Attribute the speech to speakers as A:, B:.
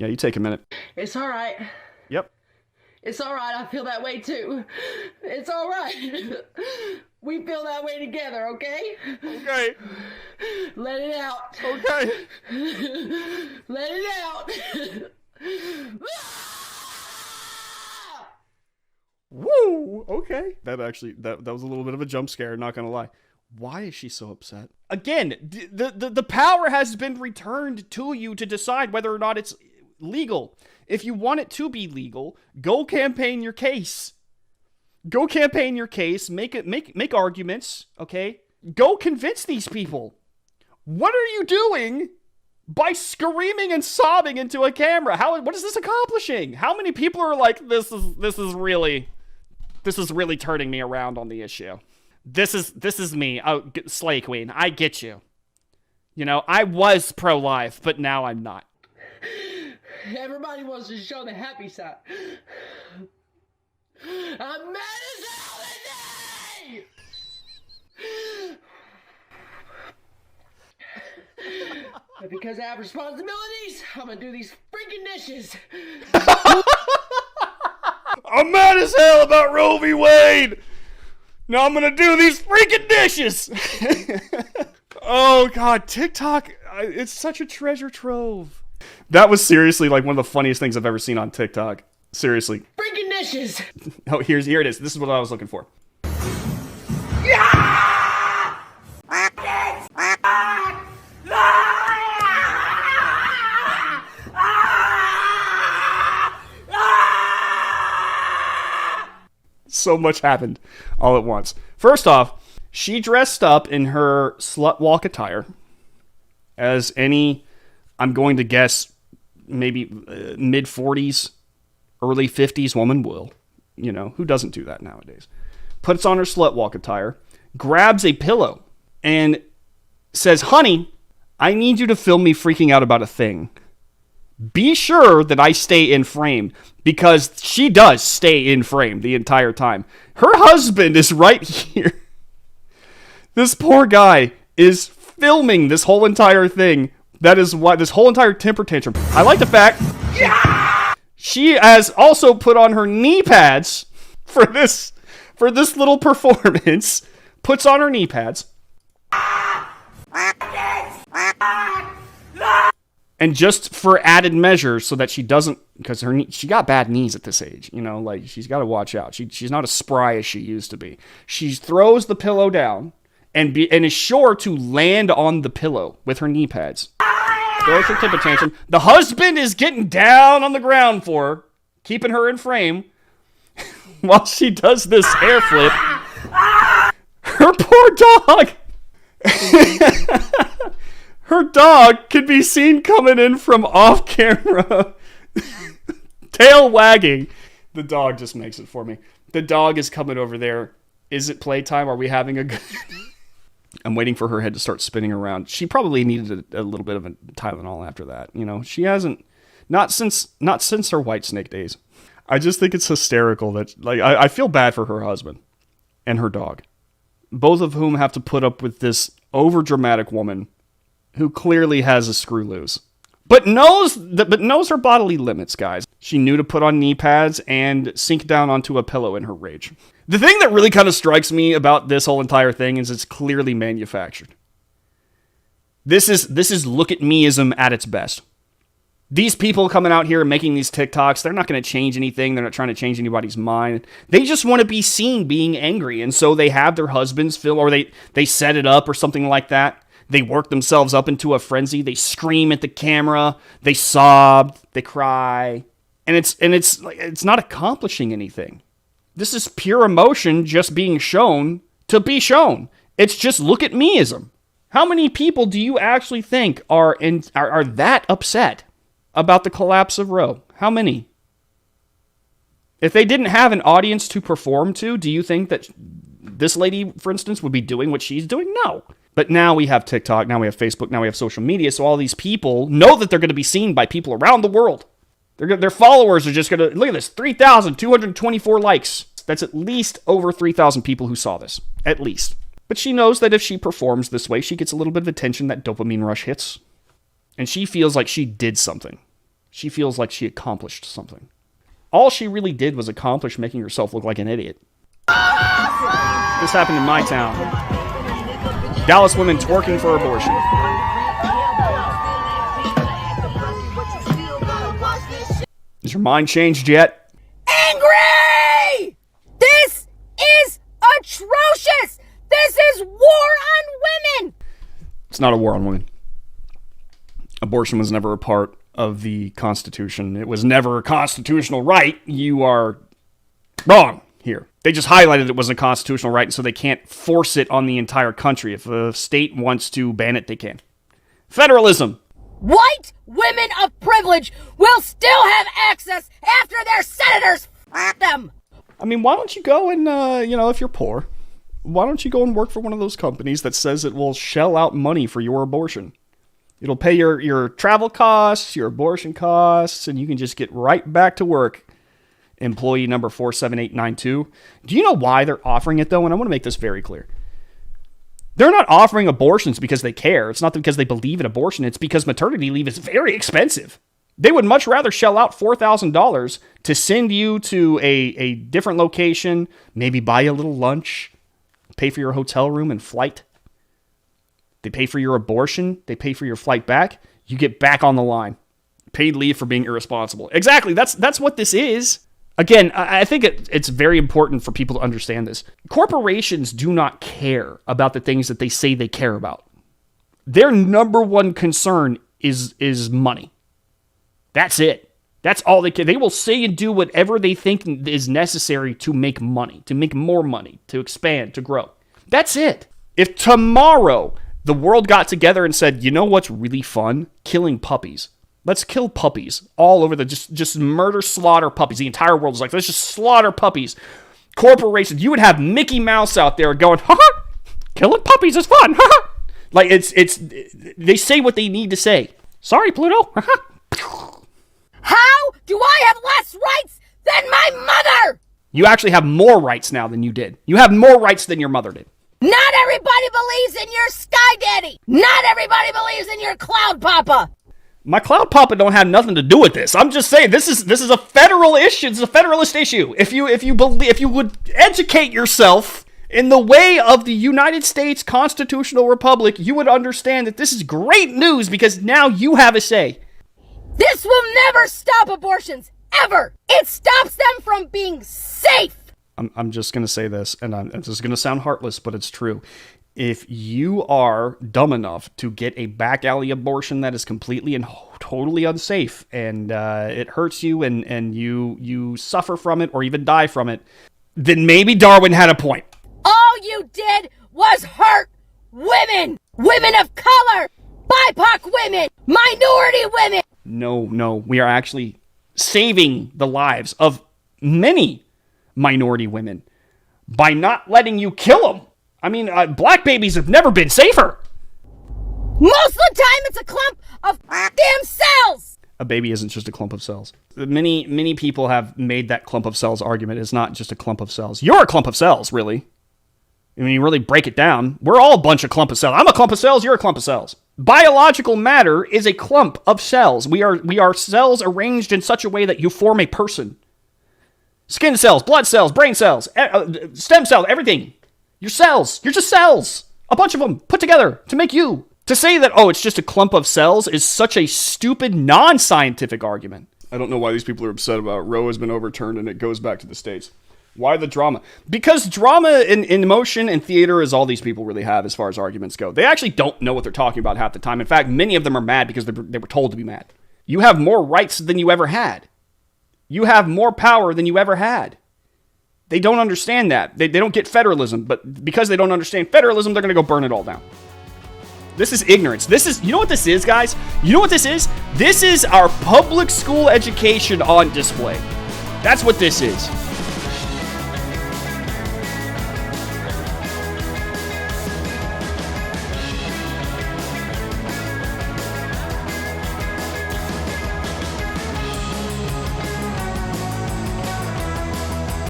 A: Yeah, you take a minute.
B: It's all right.
A: Yep.
B: It's all right. I feel that way too. It's all right. We feel that way together, okay?
A: Okay.
B: Let it out.
A: Okay.
B: Let it out.
A: Woo! Okay. That was a little bit of a jump scare, not gonna lie. Why is she so upset? Again, the power has been returned to you to decide whether or not it's legal. If you want it to be legal, go campaign your case. Go campaign your case, make arguments, okay? Go convince these people. What are you doing by screaming and sobbing into a camera? What is this accomplishing? How many people are like, this is really turning me around on the issue. This is me. Oh, Slay Queen, I get you. You know, I was pro-life, but now I'm not.
B: Everybody wants to show the happy side. I'm mad as hell today! But because I have responsibilities, I'm gonna do these freaking dishes.
A: I'm mad as hell about Roe v. Wade! Now I'm gonna do these freaking dishes! Oh god, TikTok, it's such a treasure trove. That was seriously like one of the funniest things I've ever seen on TikTok. Seriously.
B: Freaking dishes!
A: Oh, here it is. This is what I was looking for. So much happened all at once. First off, she dressed up in her slut walk attire as any, I'm going to guess, maybe mid-40s, early 50s woman will. You know, who doesn't do that nowadays? Puts on her slut walk attire, grabs a pillow, and says, "Honey, I need you to film me freaking out about a thing. Be sure that I stay in frame," because she does stay in frame the entire time. Her husband is right here. This poor guy is filming this whole entire thing. That is why this whole entire temper tantrum. I like the fact she has also put on her knee pads for this little performance. Puts on her knee pads. And just for added measure, so that she doesn't, because she got bad knees at this age, you know, like she's got to watch out. She's not as spry as she used to be. She throws the pillow down and is sure to land on the pillow with her knee pads. Throws her temper tantrum. The husband is getting down on the ground for her, keeping her in frame, while she does this hair flip. Her poor dog. Her dog can be seen coming in from off camera, tail wagging. The dog just makes it for me. The dog is coming over there. Is it playtime? Are we having a good... I'm waiting for her head to start spinning around. She probably needed a little bit of a Tylenol after that. You know, she hasn't, not since her White Snake days. I just think it's hysterical that, like, I feel bad for her husband and her dog, both of whom have to put up with this overdramatic woman who clearly has a screw loose, but knows her bodily limits, guys. She knew to put on knee pads and sink down onto a pillow in her rage. The thing that really kind of strikes me about this whole entire thing is it's clearly manufactured. This is look at meism at its best. These people coming out here and making these TikToks, they're not going to change anything. They're not trying to change anybody's mind. They just want to be seen being angry, and so they have their husbands film, or they set it up or something like that. They work themselves up into a frenzy. They scream at the camera. They sob. They cry. And it's not accomplishing anything. This is pure emotion just being shown to be shown. It's just look at meism. How many people do you actually think are that upset about the collapse of Roe? How many? If they didn't have an audience to perform to, do you think that this lady, for instance, would be doing what she's doing? No. But now we have TikTok, now we have Facebook, now we have social media, so all these people know that they're going to be seen by people around the world. Their followers are just going to, look at this, 3,224 likes. That's at least over 3,000 people who saw this, at least. But she knows that if she performs this way, she gets a little bit of attention, that dopamine rush hits. And she feels like she did something. She feels like she accomplished something. All she really did was accomplish making herself look like an idiot. This happened in my town. Dallas women twerking for abortion. Has your mind changed yet?
C: Angry! This is atrocious! This is war on women!
A: It's not a war on women. Abortion was never a part of the Constitution. It was never a constitutional right. You are wrong here. They just highlighted it was a constitutional right, and so they can't force it on the entire country. If a state wants to ban it, they can. Federalism.
C: White women of privilege will still have access after their senators f*** them!
A: I mean, why don't you go and, if you're poor, why don't you go and work for one of those companies that says it will shell out money for your abortion? It'll pay your travel costs, your abortion costs, and you can just get right back to work. Employee number 47892. Do you know why they're offering it, though? And I want to make this very clear. They're not offering abortions because they care. It's not because they believe in abortion. It's because maternity leave is very expensive. They would much rather shell out $4,000 to send you to a different location, maybe buy you a little lunch, pay for your hotel room and flight. They pay for your abortion. They pay for your flight back. You get back on the line. Paid leave for being irresponsible. Exactly. That's what this is. Again, I think it's very important for people to understand this. Corporations do not care about the things that they say they care about. Their number one concern is money. That's it. That's all they care. They will say and do whatever they think is necessary to make money, to make more money, to expand, to grow. That's it. If tomorrow the world got together and said, you know what's really fun? Killing puppies. Let's kill puppies all over just murder, slaughter puppies. The entire world is like, let's just slaughter puppies. Corporations, you would have Mickey Mouse out there going, ha, killing puppies is fun, ha. Like they say what they need to say. Sorry, Pluto.
C: How do I have less rights than my mother?
A: You actually have more rights now than you did. You have more rights than your mother did.
C: Not everybody believes in your Sky Daddy. Not everybody believes in your Cloud Papa.
A: My Cloud Papa don't have nothing to do with this. I'm just saying this is a federal issue. It's a federalist issue. If you would educate yourself in the way of the United States Constitutional Republic, you would understand that this is great news because now you have a say.
C: This will never stop abortions, ever. It stops them from being safe.
A: I'm just going to say this, and this is going to sound heartless, but it's true. If you are dumb enough to get a back alley abortion that is completely and totally unsafe, and it hurts you, and you suffer from it or even die from it, then maybe Darwin had a point.
C: All you did was hurt women. Women of color. BIPOC women. Minority women.
A: No. We are actually saving the lives of many minority women by not letting you kill them. I mean, black babies have never been safer.
C: Most of the time, it's a clump of damn cells.
A: A baby isn't just a clump of cells. Many people have made that clump of cells argument. It's not just a clump of cells. You're a clump of cells, really. I mean, you really break it down. We're all a bunch of clump of cells. I'm a clump of cells. You're a clump of cells. Biological matter is a clump of cells. We are cells arranged in such a way that you form a person. Skin cells, blood cells, brain cells, stem cells, everything. Your cells. You're just cells. A bunch of them put together to make you. To say that, it's just a clump of cells is such a stupid, non-scientific argument. I don't know why these people are upset about Roe has been overturned and it goes back to the states. Why the drama? Because drama in motion and theater is all these people really have as far as arguments go. They actually don't know what they're talking about half the time. In fact, many of them are mad because they were told to be mad. You have more rights than you ever had. You have more power than you ever had. They don't understand that. They don't get federalism, but because they don't understand federalism, they're going to go burn it all down. This is ignorance. You know what this is, guys? You know what this is? This is our public school education on display. That's what this is.